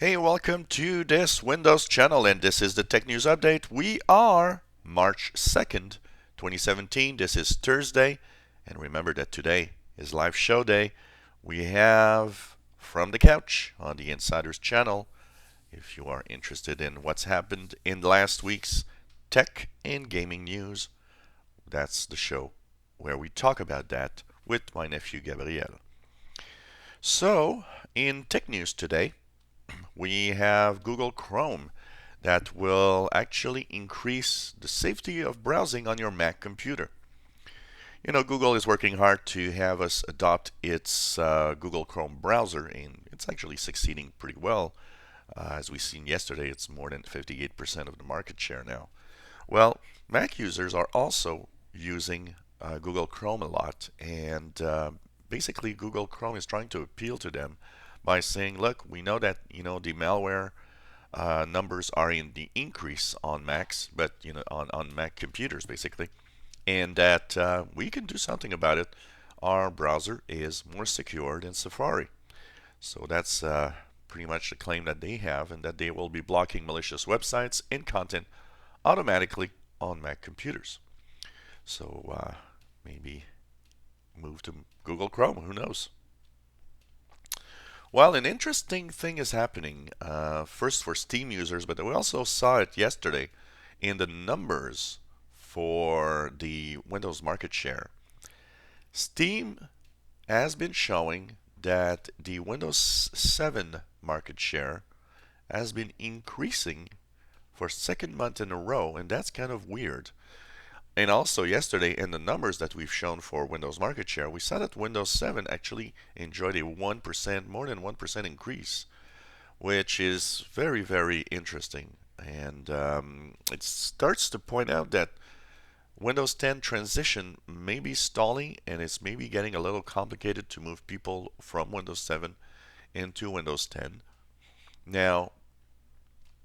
Hey, welcome to this Windows channel, and this is the Tech News Update. We are March 2nd, 2017. This is Thursday, and remember that today is live show day. We have From the Couch on the Insiders channel. If you are interested in what's happened in last week's tech and gaming news, that's the show where we talk about that with my nephew Gabriel. So, in tech news today, we have Google Chrome that will actually increase the safety of browsing on your Mac computer. You know, Google is working hard to have us adopt its Google Chrome browser, and it's actually succeeding pretty well. As we seen yesterday, it's more than 58% of the market share now. Well, Mac users are also using Google Chrome a lot, and basically Google Chrome is trying to appeal to them by saying, look, we know that the malware numbers are in the increase on Macs, but on Mac computers basically, and that we can do something about it. Our browser is more secure than Safari. So that's pretty much the claim that they have, and that they will be blocking malicious websites and content automatically on Mac computers. So maybe move to Google Chrome, who knows? Well, an interesting thing is happening, first for Steam users, but we also saw it yesterday in the numbers for the Windows market share. Steam has been showing that the Windows 7 market share has been increasing for second month in a row, and that's kind of weird. And also yesterday in the numbers that we've shown for Windows market share, we saw that Windows 7 actually enjoyed a 1%, more than 1% increase, which is very, very interesting. And it starts to point out that Windows 10 transition may be stalling, and it's maybe getting a little complicated to move people from Windows 7 into Windows 10. Now,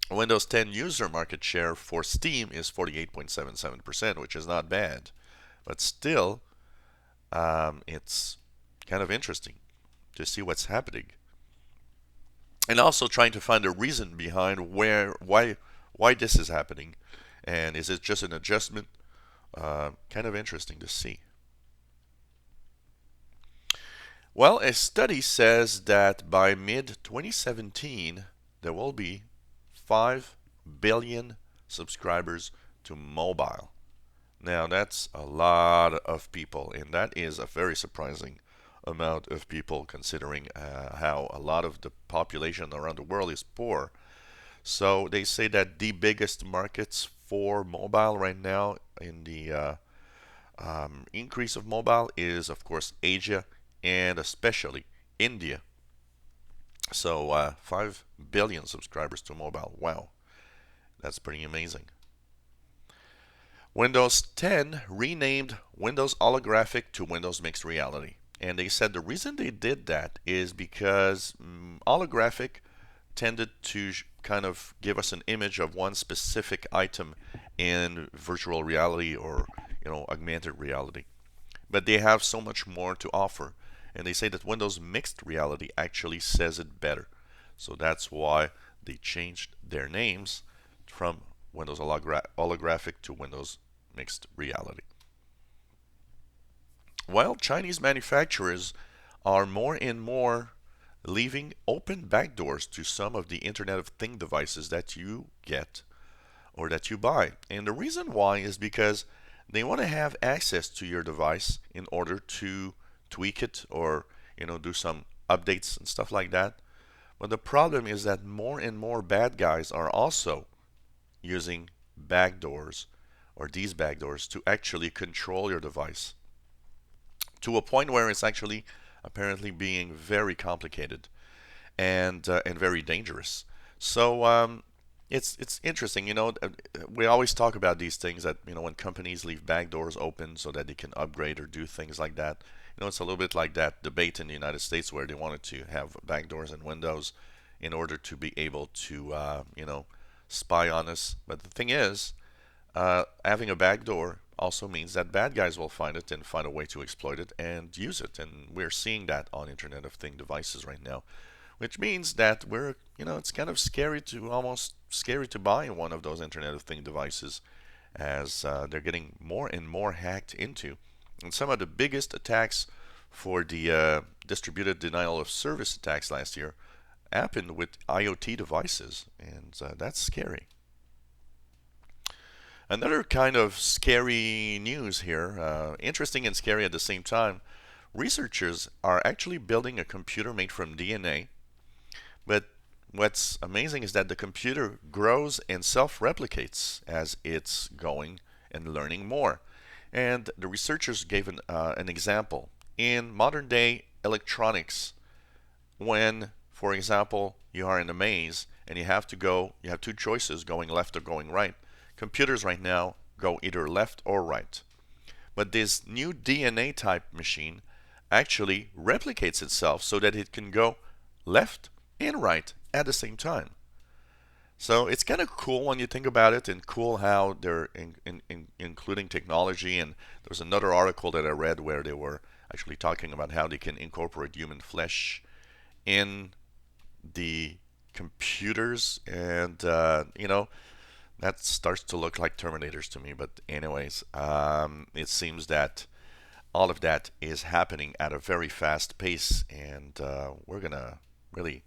Windows 10 user market share for Steam is 48.77%, which is not bad. But still, it's kind of interesting to see what's happening. And also trying to find a reason behind why this is happening. And is it just an adjustment? Kind of interesting to see. Well, a study says that by mid 2017, there will be 5 billion subscribers to mobile. Now, that's a lot of people, and that is a very surprising amount of people considering how a lot of the population around the world is poor. So, they say that the biggest markets for mobile right now in the increase of mobile is, of course, Asia and especially India. So 5 billion subscribers to mobile. Wow, that's pretty amazing. Windows 10 renamed Windows Holographic to Windows Mixed Reality. And they said the reason they did that is because holographic tended to kind of give us an image of one specific item in virtual reality or augmented reality. But they have so much more to offer. And they say that Windows Mixed Reality actually says it better. So that's why they changed their names from Windows Holographic to Windows Mixed Reality. While Chinese manufacturers are more and more leaving open backdoors to some of the Internet of Things devices that you get or that you buy. And the reason why is because they want to have access to your device in order to tweak it or do some updates and stuff like that. But the problem is that more and more bad guys are also using backdoors or these backdoors to actually control your device to a point where it's actually apparently being very complicated and very dangerous. So it's interesting. We always talk about these things that when companies leave back doors open so that they can upgrade or do things like that. It's a little bit like that debate in the United States where they wanted to have backdoors in Windows in order to be able to spy on us. But the thing is, having a backdoor also means that bad guys will find it and find a way to exploit it and use it. And we're seeing that on Internet of Things devices right now, which means that it's kind of scary to almost scary to buy one of those Internet of Things devices as they're getting more and more hacked into. And some of the biggest attacks for the distributed denial of service attacks last year happened with IoT devices, and that's scary. Another kind of scary news here, interesting and scary at the same time. Researchers are actually building a computer made from DNA, but what's amazing is that the computer grows and self-replicates as it's going and learning more. And the researchers gave an example. In modern day electronics, when, for example, you are in a maze and you have two choices going left or going right. Computers right now go either left or right. But this new DNA type machine actually replicates itself so that it can go left and right at the same time. So it's kind of cool when you think about it, and cool how they're including technology. And there's another article that I read where they were actually talking about how they can incorporate human flesh in the computers, and that starts to look like Terminators to me. But anyways, it seems that all of that is happening at a very fast pace, and we're gonna really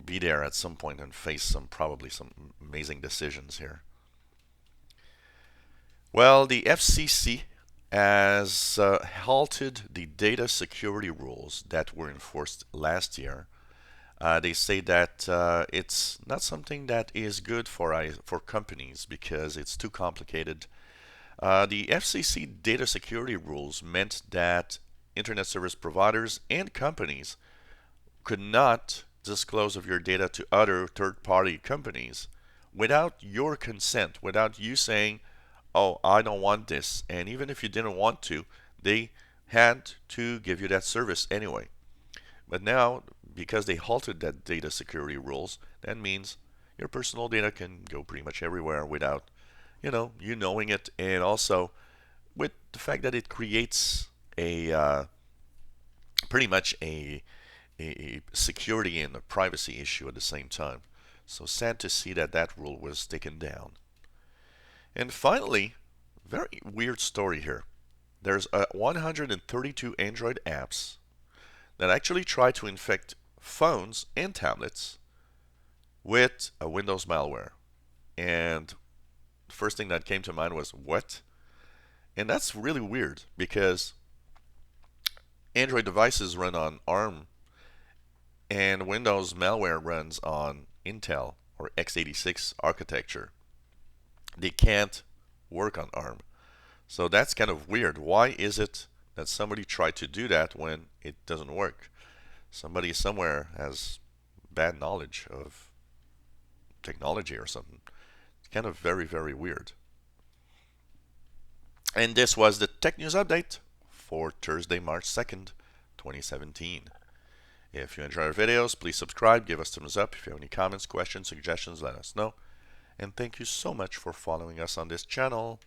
be there at some point and face probably some amazing decisions here. Well, the FCC has halted the data security rules that were enforced last year. They say that it's not something that is good for companies because it's too complicated. The FCC data security rules meant that internet service providers and companies could not disclose of your data to other third-party companies without your consent, without you saying, "Oh, I don't want this." And even if you didn't want to, they had to give you that service anyway. But now, because they halted that data security rules, that means your personal data can go pretty much everywhere without, you knowing it, and also with the fact that it creates a pretty much a security and a privacy issue at the same time. So sad to see that that rule was taken down. And finally, very weird story here. There's 132 Android apps that actually try to infect phones and tablets with a Windows malware. And the first thing that came to mind was, what? And that's really weird because Android devices run on ARM and Windows malware runs on Intel or x86 architecture. They can't work on ARM. So that's kind of weird. Why is it that somebody tried to do that when it doesn't work? Somebody somewhere has bad knowledge of technology or something. It's kind of very, very weird. And this was the Tech News Update for Thursday, March 2nd, 2017. If you enjoy our videos, please subscribe, give us thumbs up. If you have any comments, questions, suggestions, let us know. And thank you so much for following us on this channel.